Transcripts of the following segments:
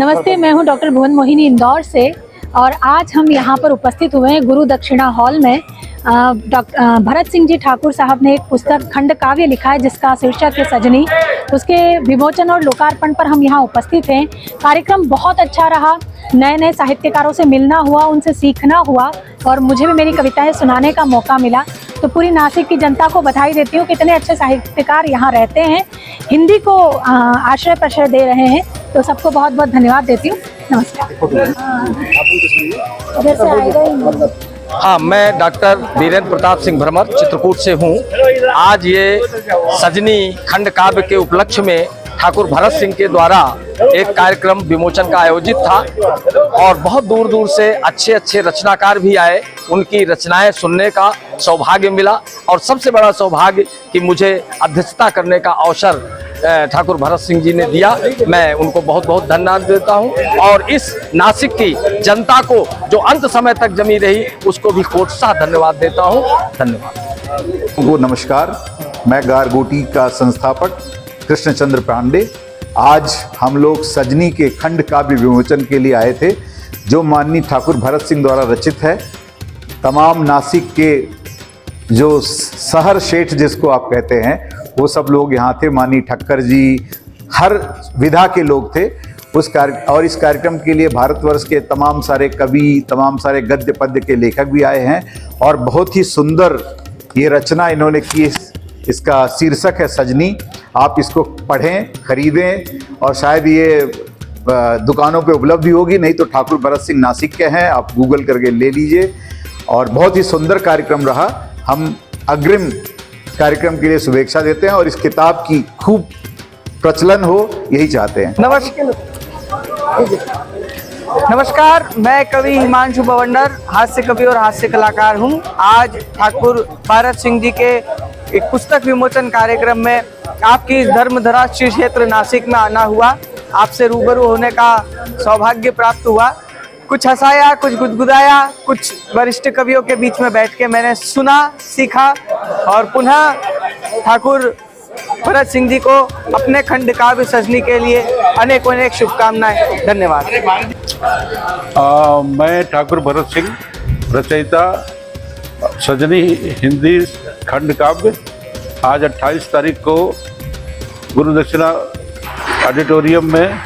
नमस्ते, मैं हूं डॉक्टर भुवन मोहिनी इंदौर से और आज हम यहां पर उपस्थित हुए हैं गुरु दक्षिणा हॉल में। डॉक्टर भरत सिंह जी ठाकुर साहब ने एक पुस्तक खंड काव्य लिखा है जिसका शीर्षक है सजनी। उसके विमोचन और लोकार्पण पर हम यहां उपस्थित हैं। कार्यक्रम बहुत अच्छा रहा, नए नए साहित्यकारों से मिलना हुआ, उनसे सीखना हुआ और मुझे भी मेरी कविताएं सुनाने का मौका मिला। तो पूरी नासिक की जनता को बधाई देती हूँ, कितने अच्छे साहित्यकार यहाँ रहते हैं, हिंदी को आश्रय प्रश्रय दे रहे हैं। तो सबको बहुत बहुत धन्यवाद देती हूँ। नमस्कार। हाँ, मैं डॉक्टर वीरेंद्र प्रताप सिंह भ्रमर चित्रकूट से हूँ। आज ये सजनी खंड काव्य के उपलक्ष्य में ठाकुर भरत सिंह के द्वारा एक कार्यक्रम विमोचन का आयोजित था और बहुत दूर दूर से अच्छे अच्छे रचनाकार भी आए। उनकी रचनाएं सुनने का सौभाग्य मिला और सबसे बड़ा सौभाग्य कि मुझे अध्यक्षता करने का अवसर ठाकुर भरत सिंह जी ने दिया। मैं उनको बहुत बहुत धन्यवाद देता हूं और इस नासिक की जनता को जो अंत समय तक जमी रही उसको भी कोटसा धन्यवाद देता हूं। धन्यवाद। नमस्कार, मैं गारगोटी का संस्थापक कृष्णचंद्र पांडे। आज हम लोग सजनी के खंड काव्य विमोचन के लिए आए थे जो माननीय ठाकुर भरत सिंह द्वारा रचित है। तमाम नासिक के जो शहर शेठ जिसको आप कहते हैं वो सब लोग यहाँ थे। माननीय ठक्कर जी, हर विधा के लोग थे और इस कार्यक्रम के लिए भारतवर्ष के तमाम सारे कवि, तमाम सारे गद्य पद्य के लेखक भी आए हैं और बहुत ही सुंदर ये रचना इन्होंने की। इसका शीर्षक है सजनी। आप इसको पढ़ें, खरीदें और शायद ये दुकानों पे उपलब्ध भी होगी, नहीं तो ठाकुर भरत सिंह नासिक के हैं, आप गूगल करके ले लीजिए। और बहुत ही सुंदर कार्यक्रम रहा। हम अग्रिम कार्यक्रम के लिए शुभेच्छा देते हैं और इस किताब की खूब प्रचलन हो यही चाहते हैं। नमस्कार, मैं कवि हिमांशु बवंडर, हास्य कवि और हास्य कलाकार हूं। आज ठाकुर भरत सिंह जी के एक पुस्तक विमोचन कार्यक्रम में आपकी धर्मधरा श्री क्षेत्र नासिक में आना हुआ। आपसे रूबरू होने का सौभाग्य प्राप्त हुआ। कुछ हंसाया, कुछ गुदगुदाया, कुछ वरिष्ठ कवियों के बीच में बैठ के मैंने सुना, सीखा और पुनः ठाकुर भरत सिंह जी को अपने खंड काव्य सजनी के लिए अनेक अनेक शुभकामनाएं। धन्यवाद। मैं ठाकुर भरत सिंह, रचयिता सजनी हिंदी खंड काव्य। आज 28 तारीख को गुरु दक्षिणा ऑडिटोरियम में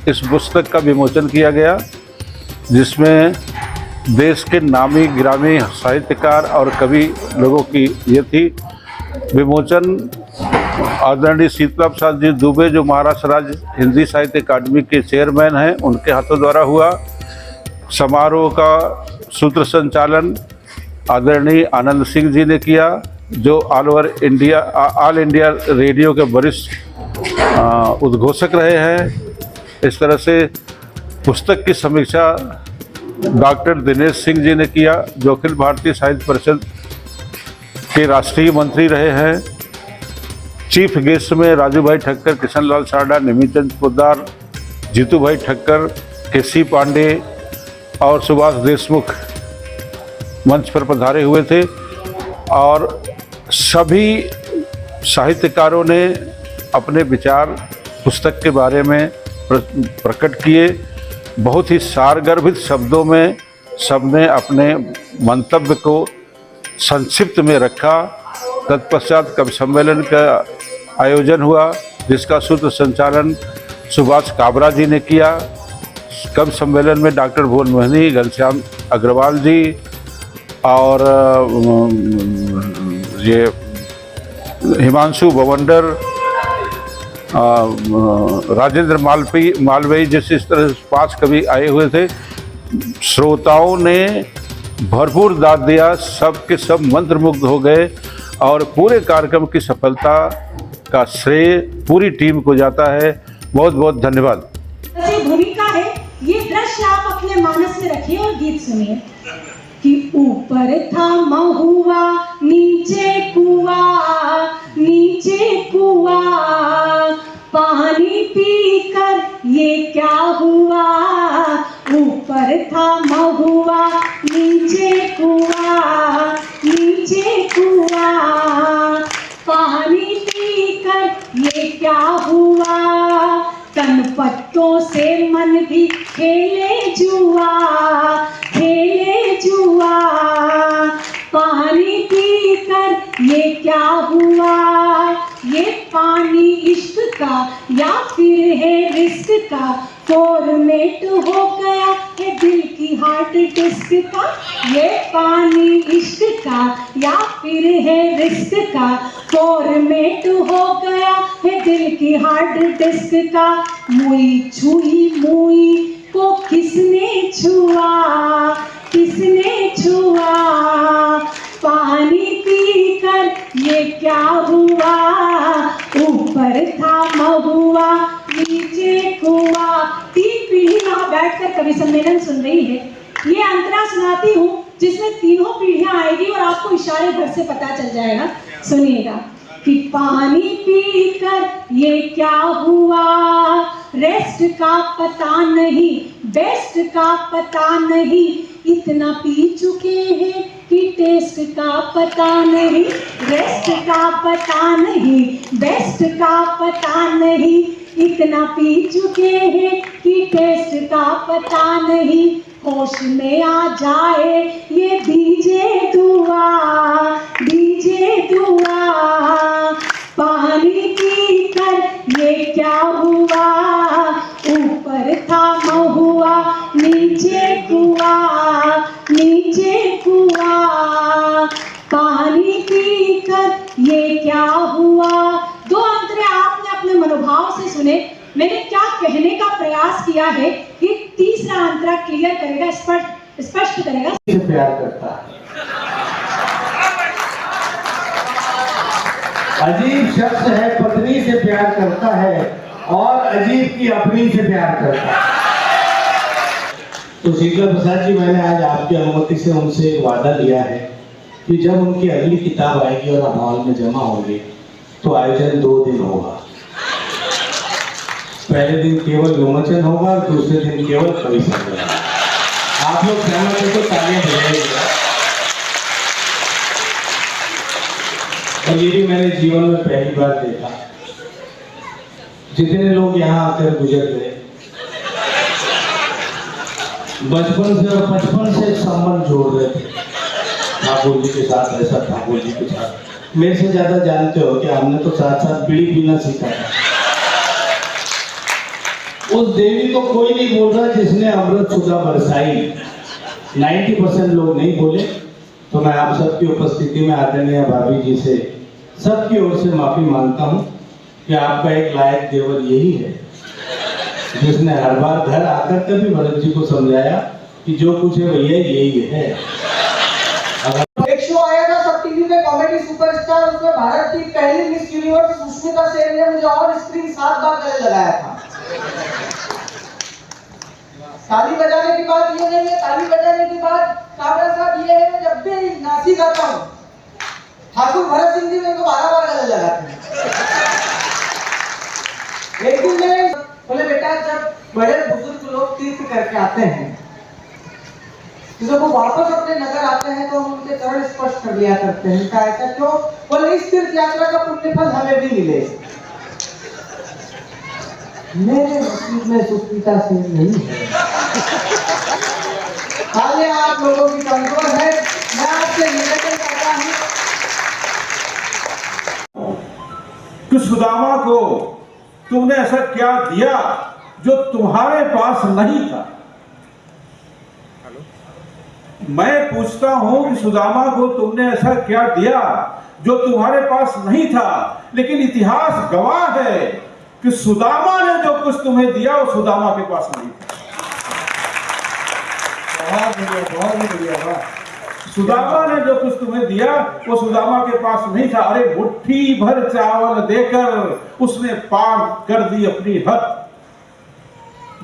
इस पुस्तक का विमोचन किया गया जिसमें देश के नामी गिरामी साहित्यकार और कवि लोगों की ये थी। विमोचन आदरणीय शीतला प्रसाद जी दुबे जो महाराष्ट्र राज्य हिंदी साहित्य अकादमी के चेयरमैन हैं, उनके हाथों द्वारा हुआ। समारोह का सूत्र संचालन आदरणीय आनंद सिंह जी ने किया जो ऑल इंडिया रेडियो के वरिष्ठ उद्घोषक रहे हैं। इस तरह से पुस्तक की समीक्षा डॉक्टर दिनेश सिंह जी ने किया जो अखिल भारतीय साहित्य परिषद के राष्ट्रीय मंत्री रहे हैं। चीफ गेस्ट में राजू भाई ठक्कर, किशन लाल सारडा, निमिचंद पोद्दार, जीतू भाई ठक्कर, केसी पांडे और सुभाष देशमुख मंच पर पधारे हुए थे और सभी साहित्यकारों ने अपने विचार पुस्तक के बारे में प्रकट किए। बहुत ही सारगर्भित शब्दों में सबने अपने मंतव्य को संक्षिप्त में रखा। तत्पश्चात कवि सम्मेलन का आयोजन हुआ जिसका सूत्र संचालन सुभाष काबरा जी ने किया। कवि सम्मेलन में डॉक्टर भुवन मोहिनी, घनश्याम अग्रवाल जी और ये हिमांशु बवंडर, राजेंद्र मालवीय जैसे इस तरह 5 कवि आए हुए थे। श्रोताओं ने भरपूर दाद दिया, सब के सब मंत्रमुग्ध हो गए और पूरे कार्यक्रम की सफलता का श्रेय पूरी टीम को जाता है। बहुत बहुत धन्यवाद। भूमिका है, ये दृश्य आप अपने मानस में रखिए और गीत सुनिए कि ऊपर था महुआ नीचे कुआ पानी पीकर ये क्या हुआ। ऊपर था महुआ नीचे कुआ पानी पीकर ये क्या हुआ। तन पत्तों से मन भी खेले जुआ, खेले जुआ। पानी पी कर ये क्या हुआ, ये पानी इश्क का या फिर है रिस्क का, फॉर्मेट हो गया है दिल की हार्ट डिस्क का। ये पानी इश्क का या फिर है रिस्क का, फॉर्मेट हो गया है दिल की हार्ड डिस्क का। मुई छुई मुई को किसने छुआ, किसने छुआ। पानी पीकर ये क्या हुआ, ऊपर था महुआ नीचे कुआ। 3 पीढ़ी वहां बैठकर कवि सम्मेलन सुन रही है। ये अंतरा सुनाती हूँ जिसमें तीनों पीढ़ियां आएगी और आपको इशारे भर से पता चल जाएगा। सुनिएगा कि पानी पीकर ये क्या हुआ, रेस्ट का पता नहीं, बेस्ट का पता नहीं, इतना पी चुके हैं कि टेस्ट का पता नहीं। रेस्ट का पता नहीं, बेस्ट का पता नहीं, इतना पी चुके हैं कि टेस्ट का पता नहीं। होश में आ जाए ये दीजिए दुआ, दीजिए दुआ। पानी पीकर ये क्या हुआ, ऊपर था महुआ नीचे कुआ, नीचे कुआ। पानी पीकर ये क्या हुआ। 2 अंतरे आपने अपने मनोभाव से सुने। मैंने क्या कहने का प्रयास किया है कि तीसरा अंतरा क्लियर करेगा, स्पष्ट करेगा। से प्यार करता है, अजीब शख्स है, पत्नी से प्यार करता है और अजीब की अपनी से प्यार करता है। तो शीतला प्रसाद जी, मैंने आज आपकी अनुमति से उनसे एक वादा लिया है कि जब उनकी अगली किताब आएगी और हम हॉल में जमा होंगे तो आयोजन 2 दिन होगा। पहले दिन केवल विमोचन होगा और दूसरे दिन केवल कवि सम्मेलन। आप लोग सहमत हैं तो तालियां बजाइएगा। और ये भी मैंने जीवन में पहली बार देखा, जितने लोग यहाँ आकर गुजर गए, बचपन से और 55 से संबंध जोड़ रहे थे ठाकुर जी के साथ, ऐसा ठाकुर जी के साथ। मेरे से ज्यादा जानते हो कि हमने तो साथ साथ बीड़ी पीना सीखा था। उस देवी को कोई नहीं बोल रहा जिसने अमृत सुधा बरसाई। 90% लोग नहीं बोले। तो मैं आप सबकी उपस्थिति में आदरणीय भाभी जी से सबकी ओर से माफी मांगता हूं कि आपका एक लायक देवर यही है जिसने हर बार घर आकर कभी भरत जी को समझाया कि जो कुछ है भैया यही है। एक शो आया था सब टीवी पे, कॉमेडी सुपरस्टार, उसमें भारत की पहली मिस यूनिवर्स सुष्मिता सेन ने मुझे और स्क्रीन 7 बार गले लगाया था। ताली बजाने की बात ये नहीं है, ताली बजाने की बात काबरा साहब ये है, मैं जब भी नासी गाता हूँ ठाकुर भरत सिंह जी मेरे को 12 बार गले लगाते हैं। एक दिन मैंने बोले, बेटा जब बड़े बुजुर्ग लोग तीर्थ करके आते हैं तो जब वो वापस अपने नगर आते हैं तो हम उनके चरण स्पर्श कर लिया करते हैं। क्या ऐसा क्यों? बोले इस तीर्थ यात्रा का पुण्य फल हमें भी मिले। मेरे नसीब में सुष्मिता सेन नहीं है। हाले आप लोगों की कंट्रोल है। मैं आपसे निवेदन करता हूँ कि सुदामा को तुमने ऐसा क्या दिया जो तुम्हारे पास नहीं था। मैं पूछता हूं कि सुदामा को तुमने ऐसा क्या दिया जो तुम्हारे पास नहीं था, लेकिन इतिहास गवाह है कि सुदामा ने जो कुछ तुम्हें दिया वो सुदामा के पास नहीं था। बहुत बढ़िया। सुदामा ने जो कुछ तुम्हें दिया वो सुदामा के पास नहीं था। अरे मुट्ठी भर चावल देकर उसने पार कर दी अपनी हद।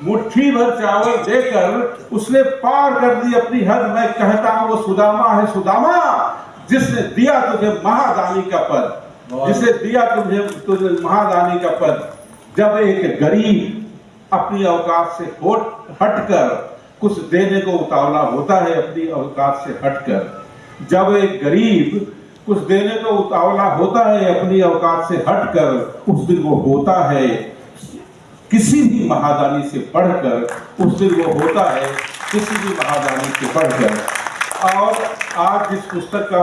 मुट्ठी भर चावल देकर उसने पार कर दी अपनी हद। मैं कहता हूं वो सुदामा है, सुदामा जिसने दिया तुझे महादानी का पद, जिसे दिया तुझे महादानी का पद। जब एक गरीब अपनी औकात से हटकर कुछ देने को उतावला होता है, अपनी औकात से हटकर, जब एक गरीब कुछ देने को उतावला होता है अपनी औकात से हटकर, उस दिन वो होता है किसी भी महादानी से बढ़कर उस दिन वो होता है, किसी भी महादानी से बढ़कर। और आज जिस पुस्तक का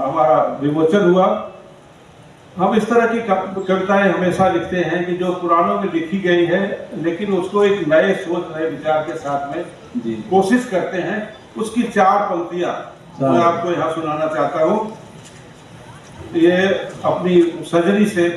हमारा विमोचन हुआ, हम इस तरह की कविताएं हमेशा लिखते हैं कि जो पुराणों में लिखी गई है, लेकिन उसको एक नए सोच, नए विचार के साथ में कोशिश करते हैं। उसकी 4 पंक्तियां मैं आपको यहाँ सुनाना चाहता हूँ। ये अपनी सजनी से